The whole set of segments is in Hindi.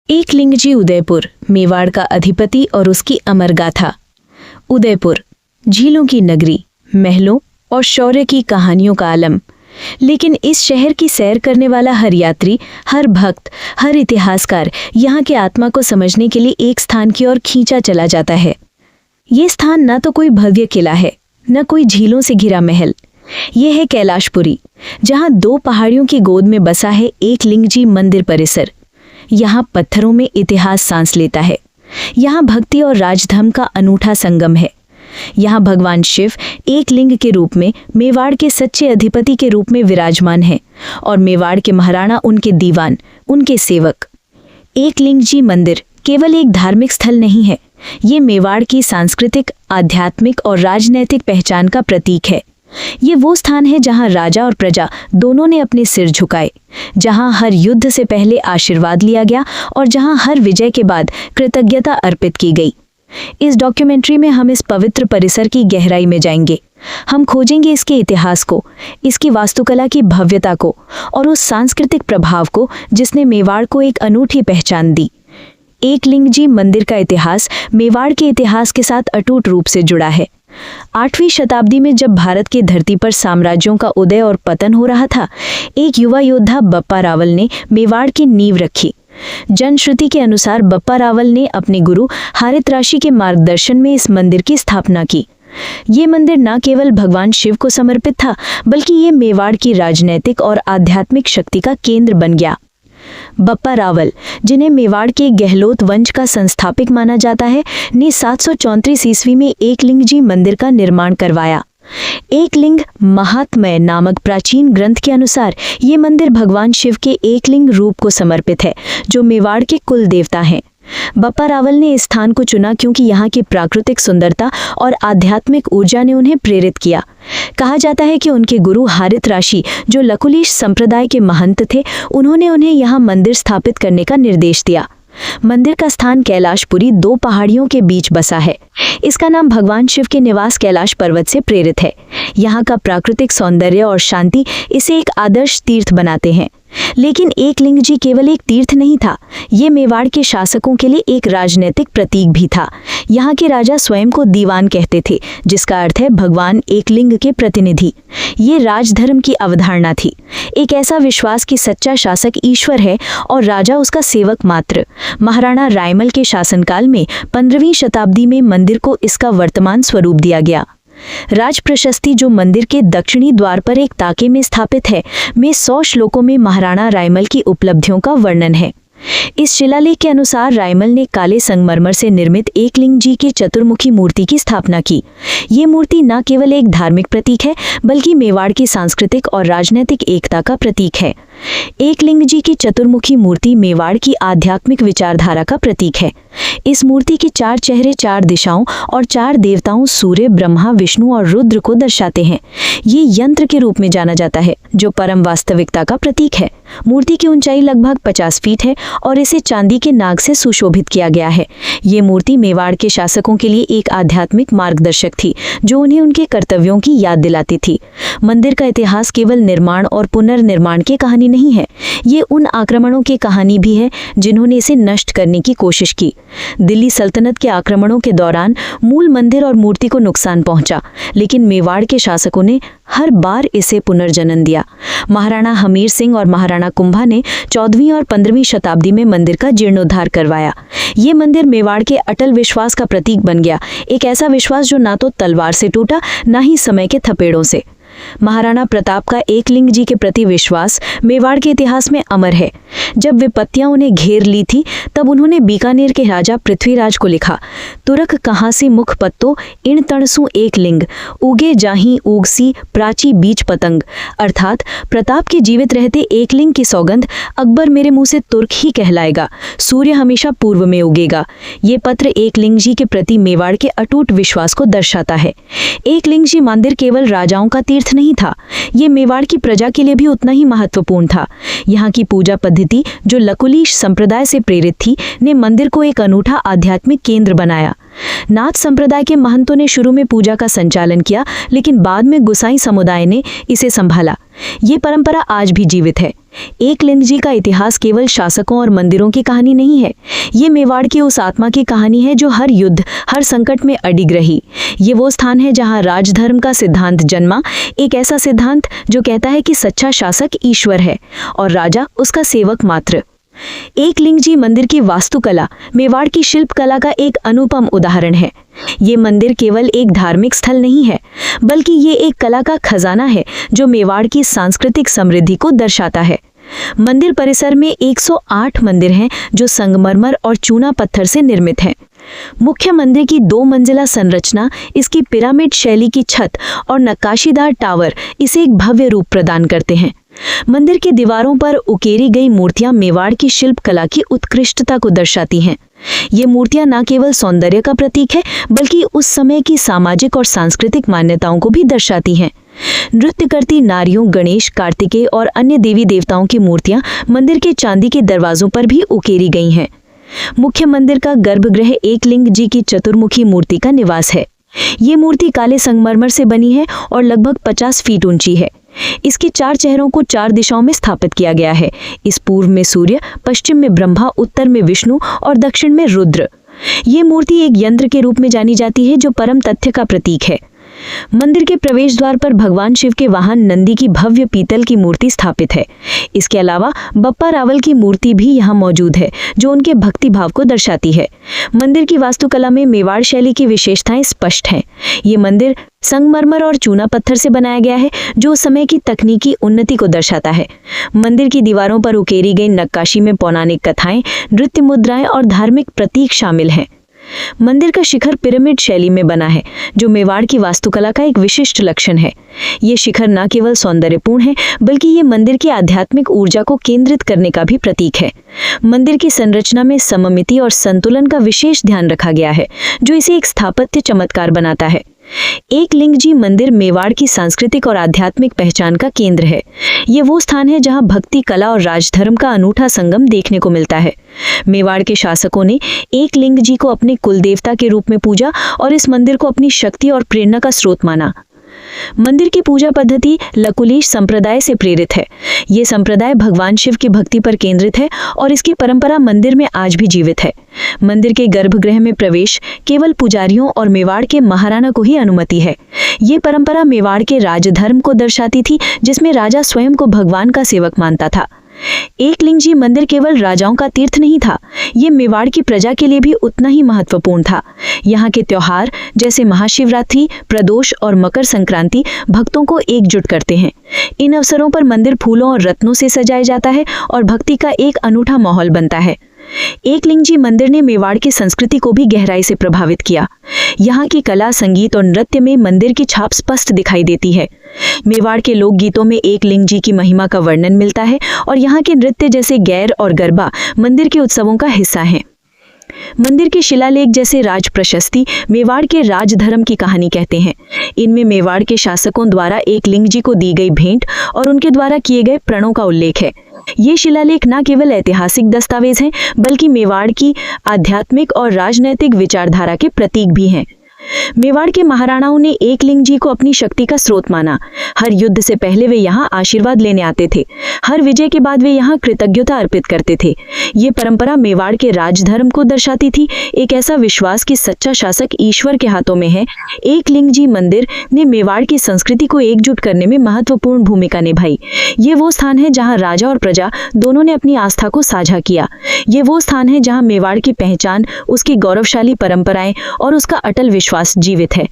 एकलिंगजी उदयपुर, मेवाड़ का अधिपति और उसकी अमर गाथा। उदयपुर झीलों की नगरी, महलों और शौर्य की कहानियों का आलम। लेकिन इस शहर की सैर करने वाला हर यात्री, हर भक्त, हर इतिहासकार यहाँ के आत्मा को समझने के लिए एक स्थान की ओर खींचा चला जाता है। ये स्थान न तो कोई भव्य किला है, न कोई झीलों से घिरा महल। ये है कैलाशपुरी, जहाँ दो पहाड़ियों की गोद में बसा है एकलिंगजी मंदिर परिसर। यहाँ पत्थरों में इतिहास सांस लेता है। यहाँ भक्ति और राजधर्म का अनूठा संगम है। यहाँ भगवान शिव एक लिंग के रूप में मेवाड़ के सच्चे अधिपति के रूप में विराजमान है और मेवाड़ के महाराणा उनके दीवान, उनके सेवक। एकलिंगजी मंदिर केवल एक धार्मिक स्थल नहीं है, ये मेवाड़ की सांस्कृतिक, आध्यात्मिक और राजनैतिक पहचान का प्रतीक है। ये वो स्थान है जहाँ राजा और प्रजा दोनों ने अपने सिर झुकाए, जहाँ हर युद्ध से पहले आशीर्वाद लिया गया और जहाँ हर विजय के बाद कृतज्ञता अर्पित की गई। इस डॉक्यूमेंट्री में हम इस पवित्र परिसर की गहराई में जाएंगे। हम खोजेंगे इसके इतिहास को, इसकी वास्तुकला की भव्यता को और उस सांस्कृतिक प्रभाव को जिसने मेवाड़ को एक अनूठी पहचान दी। एकलिंगजी मंदिर का इतिहास मेवाड़ के इतिहास के साथ अटूट रूप से जुड़ा है। 8वीं शताब्दी में जब भारत की धरती पर साम्राज्यों का उदय और पतन हो रहा था, एक युवा योद्धा बप्पा रावल ने मेवाड़ की नींव रखी। जनश्रुति के अनुसार बप्पा रावल ने अपने गुरु हारितराशी के मार्गदर्शन में इस मंदिर की स्थापना की। ये मंदिर न केवल भगवान शिव को समर्पित था, बल्कि ये मेवाड़ की राजनैतिक और आध्यात्मिक शक्ति का केंद्र बन गया। बप्पा रावल, जिन्हें मेवाड़ के गहलोत वंश का संस्थापक माना जाता है, ने 734 ईस्वी में एकलिंगजी मंदिर का निर्माण करवाया। एकलिंग महात्म्य नामक प्राचीन ग्रंथ के अनुसार ये मंदिर भगवान शिव के एकलिंग रूप को समर्पित है, जो मेवाड़ के कुल देवता हैं। बप्पा रावल ने इस स्थान को चुना क्योंकि यहाँ की प्राकृतिक सुंदरता और आध्यात्मिक ऊर्जा ने उन्हें प्रेरित किया। कहा जाता है कि उनके गुरु हारितराशी, जो लकुलिश संप्रदाय के महंत थे, उन्होंने उन्हें यहाँ मंदिर स्थापित करने का निर्देश दिया। मंदिर का स्थान कैलाशपुरी दो पहाड़ियों के बीच बसा है। इसका नाम भगवान शिव के निवास कैलाश पर्वत से प्रेरित है। यहाँ का प्राकृतिक सौंदर्य और शांति इसे एक आदर्श तीर्थ बनाते हैं। लेकिन एकलिंगजी केवल एक तीर्थ नहीं था, ये मेवाड़ के शासकों के लिए एक राजनीतिक प्रतीक भी था। यहाँ के राजा स्वयं को दीवान कहते थे, जिसका अर्थ है भगवान एकलिंग के प्रतिनिधि। ये राजधर्म की अवधारणा थी, एक ऐसा विश्वास कि सच्चा शासक ईश्वर है और राजा उसका सेवक मात्र। महाराणा रायमल के शासनकाल में 15वीं शताब्दी में मंदिर को इसका वर्तमान स्वरूप दिया गया। राज प्रशस्ति, जो मंदिर के दक्षिणी द्वार पर एक ताके में स्थापित है, में 100 श्लोकों में महाराणा रायमल की उपलब्धियों का वर्णन है। इस शिलालेख के अनुसार रायमल ने काले संगमरमर से निर्मित एकलिंगजी की चतुर्मुखी मूर्ति की स्थापना की। ये मूर्ति न केवल एक धार्मिक प्रतीक है, बल्कि मेवाड़ की सांस्कृतिक और राजनीतिक एकता का प्रतीक है। एकलिंगजी की चतुर्मुखी मूर्ति मेवाड़ की आध्यात्मिक विचारधारा का प्रतीक है। इस मूर्ति के 4 चेहरे 4 दिशाओं और 4 देवताओं सूर्य, ब्रह्मा, विष्णु और रुद्र को दर्शाते हैं। ये यंत्र के रूप में जाना जाता है, जो परम वास्तविकता का प्रतीक है। मूर्ति की ऊंचाई लगभग 50 फीट है और इसे चांदी के नाग से सुशोभित किया गया है। ये मूर्ति मेवाड़ के शासकों के लिए एक आध्यात्मिक मार्गदर्शक थी, जो उन्हें उनके कर्तव्यों की याद दिलाती थी। मंदिर का इतिहास केवल निर्माण और पुनर्निर्माण की कहानी नहीं है, ये उन आक्रमणों की कहानी भी है जिन्होंने इसे नष्ट करने की कोशिश की। दिल्ली सल्तनत के आक्रमणों के दौरान मूल मंदिर और मूर्ति को नुकसान पहुंचा, लेकिन मेवाड़ के शासकों ने हर बार इसे पुनर्जन्म दिया। महाराणा हमीर सिंह और महाराणा कुंभा ने 14वीं और 15वीं शताब्दी में मंदिर का जीर्णोद्धार करवाया। ये मंदिर मेवाड़ के अटल विश्वास का प्रतीक बन गया, एक ऐसा विश्वास जो ना तो तलवार से टूटा, ना ही समय के थपेड़ों से। महाराणा प्रताप का एकलिंगजी के प्रति विश्वास मेवाड़ के इतिहास में अमर है। जब विपत्तियां उन्हें घेर ली थी, तब उन्होंने बीकानेर के राजा पृथ्वीराज को लिखा, तुरक कहाँ से मुख पत्तो इन तणसु एकलिंग, उगे जाही उगसी प्राची बीच पतंग। अर्थात प्रताप के जीवित रहते एकलिंग की सौगंध, अकबर मेरे मुंह से तुर्क ही कहलाएगा, सूर्य हमेशा पूर्व में उगेगा। ये पत्र एकलिंगजी के प्रति मेवाड़ के अटूट विश्वास को दर्शाता है। एकलिंगजी मंदिर केवल राजाओं का तीर्थ नहीं था, ये मेवाड़ की प्रजा के लिए भी उतना ही महत्वपूर्ण था। यहाँ की पूजा पद्धति, जो लकुलिश संप्रदाय से प्रेरित थी, ने मंदिर को एक अनूठा आध्यात्मिक केंद्र बनाया। नाथ संप्रदाय के महंतों ने शुरू में पूजा का संचालन किया, लेकिन बाद में गुसाई समुदाय ने इसे संभाला। ये परंपरा आज भी जीवित है। एकलिंग जी का इतिहास केवल शासकों और मंदिरों की कहानी नहीं है। ये मेवाड़ की उस आत्मा की कहानी है जो हर युद्ध, हर संकट में अडिग रही। ये वो स्थान है जहां राजधर्म का सिद्धांत जन्मा, एक ऐसा सिद्धांत जो कहता है कि सच्चा शासक ईश्वर है और राजा उसका सेवक मात्र। एकलिंग जी मंदिर की वास्तुकला मेवाड़ की शिल्पकला का एक अनुपम उदाहरण है। ये मंदिर केवल एक धार्मिक स्थल नहीं है, बल्कि ये एक कला का खजाना है जो मेवाड़ की सांस्कृतिक समृद्धि को दर्शाता है। मंदिर परिसर में 108 मंदिर हैं जो संगमरमर और चूना पत्थर से निर्मित हैं। मुख्य मंदिर की 2 मंजिला संरचना, इसकी पिरामिड शैली की छत और नक्काशीदार टावर इसे एक भव्य रूप प्रदान करते हैं। मंदिर की दीवारों पर उकेरी गई मूर्तियां मेवाड़ की शिल्पकला की उत्कृष्टता को दर्शाती हैं। ये मूर्तियां न केवल सौंदर्य का प्रतीक है, बल्कि उस समय की सामाजिक और सांस्कृतिक मान्यताओं को भी दर्शाती हैं। नृत्य करती नारियों, गणेश, कार्तिकेय और अन्य देवी देवताओं की मूर्तियां मंदिर के चांदी के दरवाजों पर भी उकेरी गई हैं। मुख्य मंदिर का गर्भगृह एकलिंग जी की चतुर्मुखी मूर्ति का निवास है। ये मूर्ति काले संगमरमर से बनी है और लगभग 50 फीट ऊंची है। इसके 4 चेहरों को 4 दिशाओं में स्थापित किया गया है। इस पूर्व में सूर्य, पश्चिम में ब्रह्मा, उत्तर में विष्णु और दक्षिण में रुद्र। ये मूर्ति एक यंत्र के रूप में जानी जाती है जो परम तथ्य का प्रतीक है। मंदिर के प्रवेश द्वार पर भगवान शिव के वाहन नंदी की भव्य पीतल की मूर्ति स्थापित है। इसके अलावा बप्पा रावल की मूर्ति भी यहाँ मौजूद है जो उनके भक्ति भाव को दर्शाती है। मंदिर की वास्तुकला में मेवाड़ शैली की विशेषताएं स्पष्ट हैं। ये मंदिर संगमरमर और चूना पत्थर से बनाया गया है जो उस समय की तकनीकी उन्नति को दर्शाता है। मंदिर की दीवारों पर उकेरी गई नक्काशी में पौराणिक कथाएं, नृत्य मुद्राएं और धार्मिक प्रतीक शामिल हैं। मंदिर का शिखर पिरामिड शैली में बना है जो मेवाड़ की वास्तुकला का एक विशिष्ट लक्षण है। ये शिखर न केवल सौंदर्यपूर्ण है, बल्कि ये मंदिर की आध्यात्मिक ऊर्जा को केंद्रित करने का भी प्रतीक है। मंदिर की संरचना में सममिति और संतुलन का विशेष ध्यान रखा गया है जो इसे एक स्थापत्य चमत्कार बनाता है। एकलिंग जी मंदिर मेवाड़ की सांस्कृतिक और आध्यात्मिक पहचान का केंद्र है। ये वो स्थान है जहां भक्ति, कला और राजधर्म का अनूठा संगम देखने को मिलता है। मेवाड़ के शासकों ने एकलिंग जी को अपने कुलदेवता के रूप में पूजा और इस मंदिर को अपनी शक्ति और प्रेरणा का स्रोत माना। मंदिर की पूजा पद्धति लकुलिश संप्रदाय से प्रेरित है। ये संप्रदाय भगवान शिव की भक्ति पर केंद्रित है और इसकी परंपरा मंदिर में आज भी जीवित है। मंदिर के गर्भगृह में प्रवेश केवल पुजारियों और मेवाड़ के महाराणा को ही अनुमति है। ये परंपरा मेवाड़ के राजधर्म को दर्शाती थी, जिसमें राजा स्वयं को भगवान का सेवक मानता था। एकलिंग जी मंदिर केवल राजाओं का तीर्थ नहीं था, ये मेवाड़ की प्रजा के लिए भी उतना ही महत्वपूर्ण था। यहाँ के त्योहार जैसे महाशिवरात्रि, प्रदोष और मकर संक्रांति भक्तों को एकजुट करते हैं। इन अवसरों पर मंदिर फूलों और रत्नों से सजाया जाता है और भक्ति का एक अनूठा माहौल बनता है। एकलिंग जी मंदिर ने मेवाड़ की संस्कृति को भी गहराई से प्रभावित किया। यहाँ की कला, संगीत और नृत्य में मंदिर की छाप स्पष्ट दिखाई देती है। मेवाड़ के लोकगीतों में एकलिंग जी की महिमा का वर्णन मिलता है और यहाँ के नृत्य जैसे गैर और गरबा मंदिर के उत्सवों का हिस्सा हैं। मंदिर के शिलालेख जैसे राज प्रशस्ति मेवाड़ के राजधर्म की कहानी कहते हैं। इनमें मेवाड़ के शासकों द्वारा एकलिंग जी को दी गई भेंट और उनके द्वारा किए गए प्रणों का उल्लेख है। ये शिलालेख न केवल ऐतिहासिक दस्तावेज हैं, बल्कि मेवाड़ की आध्यात्मिक और राजनैतिक विचारधारा के प्रतीक भी हैं। मेवाड़ के महाराणाओं ने एकलिंग जी को अपनी शक्ति का स्रोत माना। हर युद्ध से पहले वे यहाँ आशीर्वाद लेने आते थे। हर विजय के बाद वे यहाँ कृतज्ञता अर्पित करते थे। ये परंपरा मेवाड़ के राजधर्म को दर्शाती थी, एक ऐसा विश्वास कि सच्चा शासक ईश्वर के हाथों में है। एकलिंग जी मंदिर ने मेवाड़ की संस्कृति को एकजुट करने में महत्वपूर्ण भूमिका निभाई। ये वो स्थान है जहाँ राजा और प्रजा दोनों ने अपनी आस्था को साझा किया। ये वो स्थान है जहाँ मेवाड़ की पहचान, उसकी गौरवशाली परंपराएं और उसका अटल विश्वास जीवित है।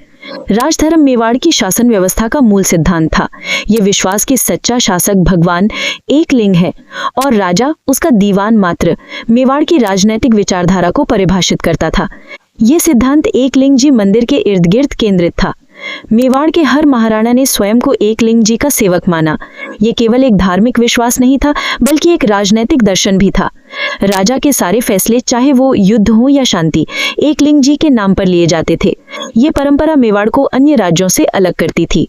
राजधर्म मेवाड़ की शासन व्यवस्था का मूल सिद्धांत था। यह विश्वास कि सच्चा शासक भगवान एकलिंग है और राजा उसका दीवान मात्र मेवाड़ की राजनैतिक विचारधारा को परिभाषित करता था। यह सिद्धांत एकलिंग जी मंदिर के इर्द गिर्द केंद्रित था। मेवाड़ के हर महाराणा ने स्वयं को एकलिंग जी का सेवक माना। यह केवल एक धार्मिक विश्वास नहीं था, बल्कि एक राजनैतिक दर्शन भी था। राजा के सारे फैसले, चाहे वो युद्ध हो या शांति, एकलिंग जी के नाम पर लिए जाते थे। ये परंपरा मेवाड़ को अन्य राज्यों से अलग करती थी।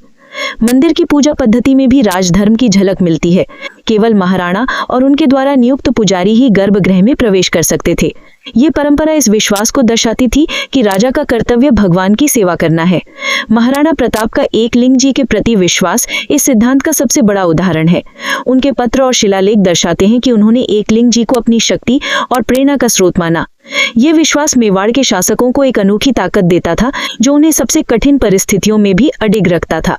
मंदिर की पूजा पद्धति में भी राजधर्म की झलक मिलती है। केवल महाराणा और उनके द्वारा नियुक्त पुजारी ही गर्भगृह में प्रवेश कर सकते थे। ये परंपरा इस विश्वास को दर्शाती थी कि राजा का कर्तव्य भगवान की सेवा करना है। महाराणा प्रताप का एकलिंग जी के प्रति विश्वास इस सिद्धांत का सबसे बड़ा उदाहरण है। उनके पत्र और शिलालेख दर्शाते हैं कि उन्होंने एकलिंग जी को अपनी शक्ति और प्रेरणा का स्रोत माना। यह विश्वास मेवाड़ के शासकों को एक अनोखी ताकत देता था, जो उन्हें सबसे कठिन परिस्थितियों में भी अडिग रखता था।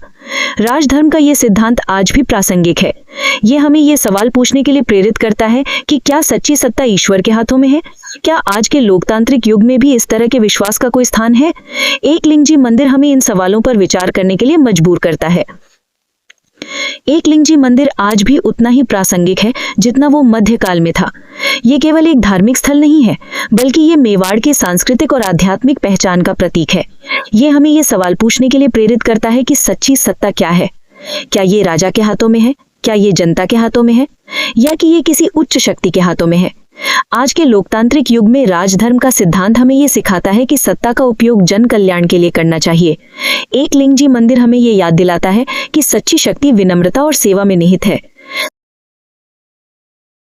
राजधर्म का यह सिद्धांत आज भी प्रासंगिक है। यह हमें यह सवाल पूछने के लिए प्रेरित करता है कि क्या सच्ची सत्ता ईश्वर के हाथों में है? क्या आज के लोकतांत्रिक युग में भी इस तरह के विश्वास का कोई स्थान है? एकलिंग जी मंदिर हमें इन सवालों पर विचार करने के लिए मजबूर करता है। एकलिंग जी मंदिर आज भी उतना ही प्रासंगिक है जितना वो मध्यकाल में था। ये केवल एक धार्मिक स्थल नहीं है, बल्कि ये मेवाड़ के सांस्कृतिक और आध्यात्मिक पहचान का प्रतीक है। ये हमें ये सवाल पूछने के लिए प्रेरित करता है कि सच्ची सत्ता क्या है? क्या ये राजा के हाथों में है? क्या ये जनता के हाथों में है? या कि ये किसी उच्च शक्ति के हाथों में है? आज के लोकतांत्रिक युग में राजधर्म का सिद्धांत हमें ये सिखाता है कि सत्ता का उपयोग जन कल्याण के लिए करना चाहिए। एकलिंग जी मंदिर हमें ये याद दिलाता है कि सच्ची शक्ति विनम्रता और सेवा में निहित है।